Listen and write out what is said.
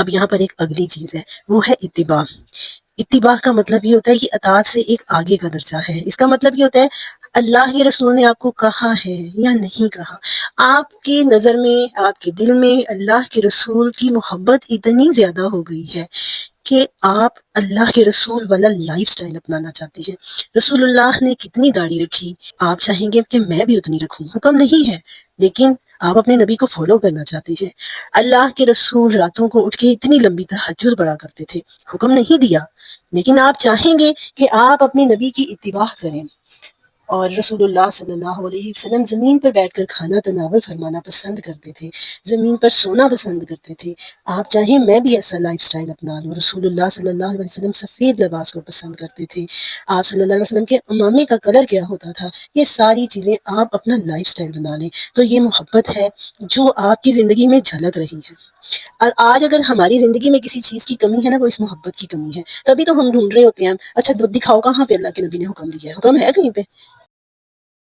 اب یہاں پر ایک اگلی چیز ہے، وہ ہے اتباع۔ اتباع کا مطلب یہ ہوتا ہے کہ اطاعت سے ایک آگے کا درجہ ہے۔ اس کا مطلب یہ ہوتا ہے اللہ کے رسول نے آپ کو کہا ہے یا نہیں کہا، آپ کی نظر میں، آپ کے دل میں اللہ کے رسول کی محبت اتنی زیادہ ہو گئی ہے کہ آپ اللہ کے رسول والا لائف سٹائل اپنانا چاہتے ہیں۔ رسول اللہ نے کتنی داڑھی رکھی، آپ چاہیں گے کہ میں بھی اتنی رکھوں، حکم نہیں ہے، لیکن آپ اپنے نبی کو فالو کرنا چاہتے ہیں۔ اللہ کے رسول راتوں کو اٹھ کے اتنی لمبی تہجد پڑھا کرتے تھے، حکم نہیں دیا، لیکن آپ چاہیں گے کہ آپ اپنے نبی کی اتباع کریں۔ اور رسول اللہ صلی اللہ علیہ وسلم زمین پر بیٹھ کر کھانا تناول فرمانا پسند کرتے تھے، زمین پر سونا پسند کرتے تھے۔ آپ چاہیں میں بھی ایسا لائف سٹائل اپنا لوں۔ رسول اللہ صلی اللہ علیہ وسلم سفید لباس کو پسند کرتے تھے، آپ صلی اللہ علیہ وسلم کے امامے کا کلر کیا ہوتا تھا، یہ ساری چیزیں آپ اپنا لائف سٹائل بنا لیں تو یہ محبت ہے جو آپ کی زندگی میں جھلک رہی ہے۔ آج اگر ہماری زندگی میں کسی چیز کی کمی ہے نا، وہ اس محبت کی کمی ہے، تبھی تو ہم ڈھونڈ رہے ہوتے ہیں اچھا دکھاؤ کہاں پہ اللہ کے نبی نے حکم دیا ہے، حکم ہے کہیں پہ؟